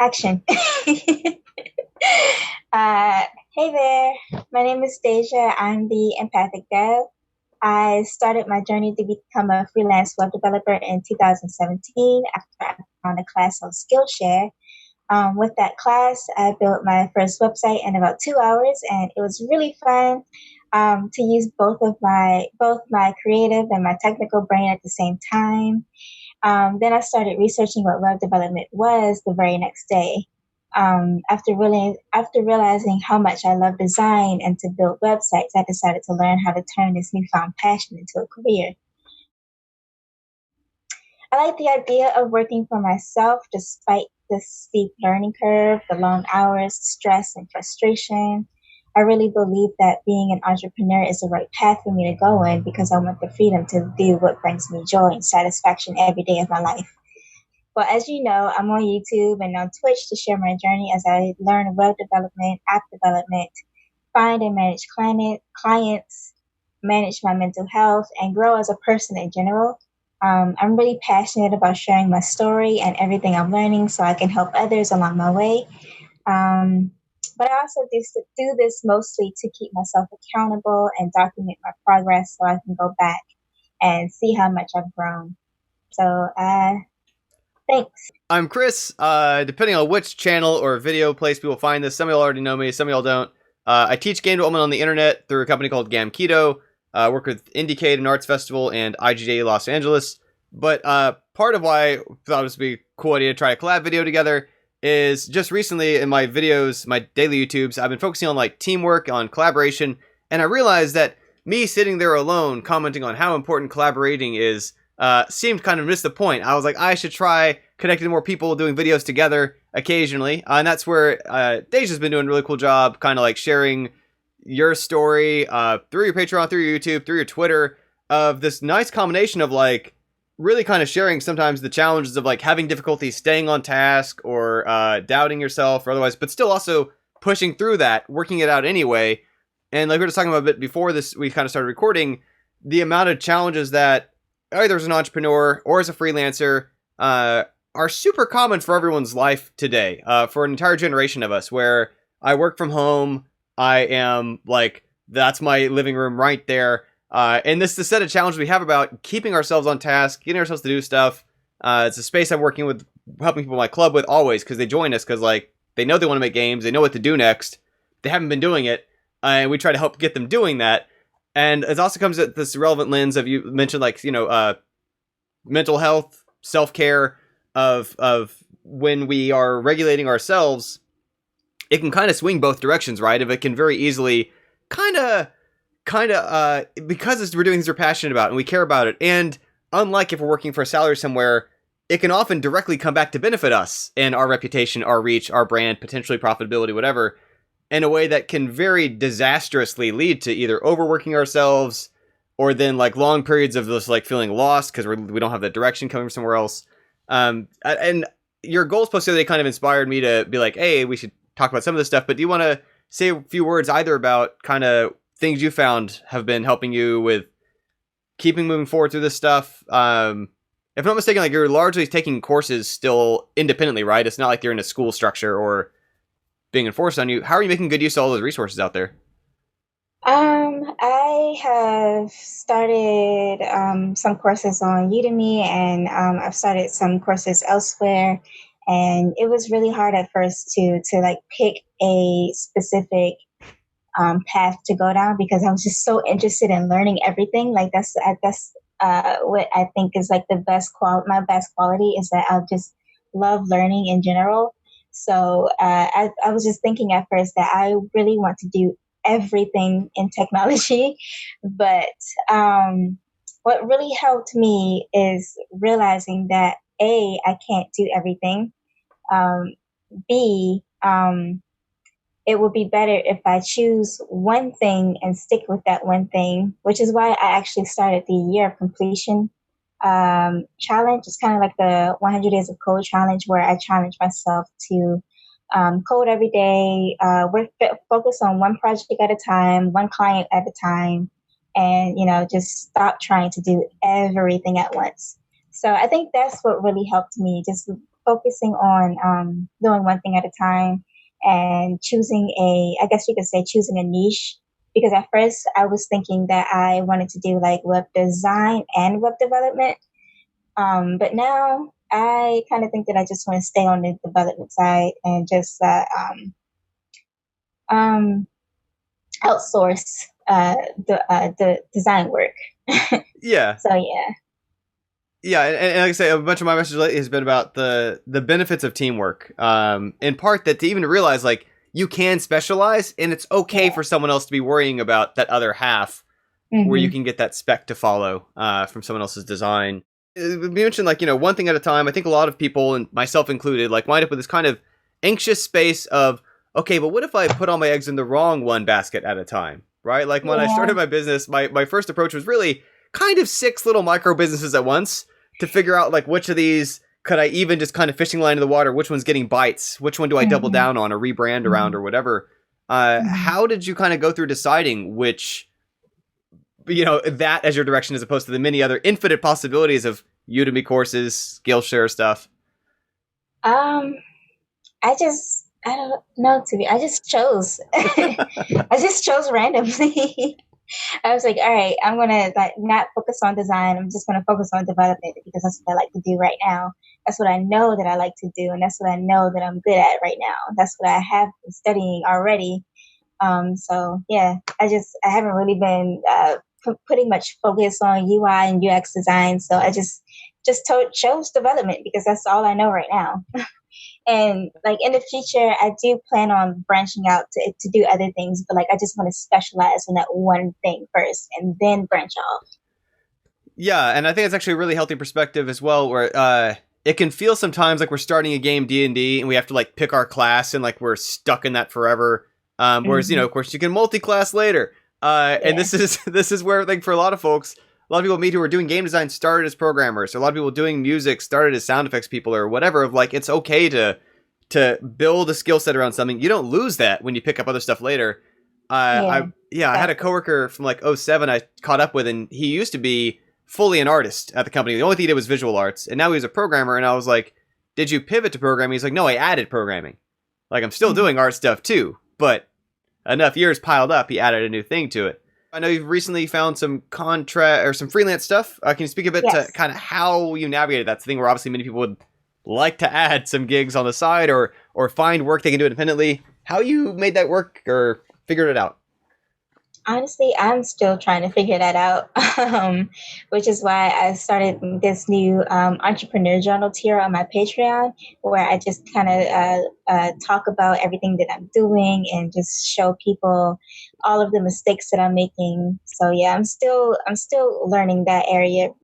Action. uh, hey there, my name is Deja. I'm the Empathic Dev. I started my journey to become a freelance web developer in 2017 after I found a class on Skillshare. With that class, I built my first website in about 2 hours, and it was really fun to use both my creative and my technical brain at the same time. Then I started researching what web development was the very next day. After realizing how much I love design and to build websites, I decided to learn how to turn this newfound passion into a career. I like the idea of working for myself despite the steep learning curve, the long hours, stress, and frustration. I really believe that being an entrepreneur is the right path for me to go in because I want the freedom to do what brings me joy and satisfaction every day of my life. Well, as you know, I'm on YouTube and on Twitch to share my journey as I learn web development, app development, find and manage clients, manage my mental health, and grow as a person in general. I'm really passionate about sharing my story and everything I'm learning so I can help others along my way. But I also do this mostly to keep myself accountable and document my progress so I can go back and see how much I've grown. So, thanks. I'm Chris. Depending on which channel or video place people find this, some of y'all already know me, some of y'all don't. I teach game development on the internet through a company called GameDev. I work with Indiecade and Arts Festival and IGJ Los Angeles. But part of why I thought it would be a cool idea to try a collab video together is just recently in my videos, my daily YouTubes, I've been focusing on like teamwork, on collaboration, and I realized that me sitting there alone commenting on how important collaborating is seemed kind of miss the point. I was like, I should try connecting more people doing videos together occasionally, and that's where Deja's been doing a really cool job, kind of like sharing your story through your Patreon, through your YouTube, through your Twitter, of this nice combination of like really kind of sharing sometimes the challenges of like having difficulty staying on task or doubting yourself or otherwise, but still also pushing through that, working it out anyway. And like we were just talking about a bit before this, we kind of started recording, the amount of challenges that either as an entrepreneur or as a freelancer are super common for everyone's life today, for an entire generation of us, where I work from home, I am like, that's my living room right there. And this is the set of challenges we have about keeping ourselves on task, getting ourselves to do stuff. It's a space I'm working with, helping people in my club with always, because they join us because like they know they want to make games, they know what to do next. They haven't been doing it, and we try to help get them doing that. And it also comes at this relevant lens of, you mentioned like, mental health, self-care, of when we are regulating ourselves, it can kind of swing both directions, right? If it can very easily kind of because we're doing things we're passionate about and we care about it, and unlike if we're working for a salary somewhere, it can often directly come back to benefit us and our reputation, our reach, our brand, potentially profitability, whatever, in a way that can very disastrously lead to either overworking ourselves or then like long periods of just like feeling lost because we don't have that direction coming from somewhere else. And your goals post today kind of inspired me to be like, hey, we should talk about some of this stuff. But do you want to say a few words either about kind of things you found have been helping you with keeping moving forward through this stuff? If I'm not mistaken, like you're largely taking courses still independently, right? It's not like you're in a school structure or being enforced on you. How are you making good use of all those resources out there? I have started some courses on Udemy, and I've started some courses elsewhere. And it was really hard at first to like pick a specific path to go down because I was just so interested in learning everything. Like that's what I think is like my best quality is that I just love learning in general. So I was just thinking at first that I really want to do everything in technology, but what really helped me is realizing that A, I can't do everything. B, it would be better if I choose one thing and stick with that one thing, which is why I actually started the year of completion challenge. It's kind of like the 100 days of code challenge, where I challenge myself to code every day, focus on one project at a time, one client at a time, and, just stop trying to do everything at once. So I think that's what really helped me, just focusing on doing one thing at a time and choosing I guess you could say choosing a niche. Because at first I was thinking that I wanted to do like web design and web development. But now I kind of think that I just want to stay on the development side and just um, outsource the design work. Yeah. So yeah. Yeah, and like I say, a bunch of my message lately has been about the benefits of teamwork. In part that to even realize like you can specialize, and it's okay Yeah. for someone else to be worrying about that other half, where you Hmm. can get that spec to follow from someone else's design. We mentioned like one thing at a time. I think a lot of people, and myself included, like wind up with this kind of anxious space of okay, but what if I put all my eggs in the wrong one basket at a time, right? Like when I Yeah. started my business, my first approach was really kind of 6 little micro businesses at once to figure out like which of these could I even just kind of fishing line in the water, which one's getting bites, which one do I double Hmm. down on or rebrand around Hmm. or whatever. Hmm. How did you kind of go through deciding which, that as your direction as opposed to the many other infinite possibilities of Udemy courses, Skillshare stuff? Um, I don't know to be. I just chose. I just chose randomly. I was like, all right, I'm gonna like not focus on design. I'm just gonna focus on development because that's what I like to do right now. That's what I know that I like to do, and that's what I know that I'm good at right now. That's what I have been studying already. So yeah, I haven't really been putting much focus on UI and UX design. So I chose development because that's all I know right now. And like in the future, I do plan on branching out to do other things, but like I just want to specialize in that one thing first and then branch off. Yeah, and I think it's actually a really healthy perspective as well, where it can feel sometimes like we're starting a game D&D and we have to like pick our class and like we're stuck in that forever. Whereas Hmm. of course, you can multi-class later. And Yeah. this is where like for a lot of folks, a lot of people I meet who are doing game design started as programmers. So a lot of people doing music started as sound effects people or whatever. Of like, it's okay to build a skill set around something. You don't lose that when you pick up other stuff later. Yeah. I had a Exactly. coworker from like '07 I caught up with, and he used to be fully an artist at the company. The only thing he did was visual arts, and now he's a programmer. And I was like, "Did you pivot to programming?" He's like, "No, I added programming. Like I'm still Hmm. doing art stuff too, but enough years piled up, he added a new thing to it." I know you've recently found some contract or some freelance stuff. Can you speak a bit to Yes. kind of how you navigated that thing where obviously many people would like to add some gigs on the side or find work they can do independently? How you made that work or figured it out? Honestly, I'm still trying to figure that out, which is why I started this new entrepreneur journal tier on my Patreon, where I just kind of talk about everything that I'm doing and just show people all of the mistakes that I'm making. So yeah, I'm still learning that area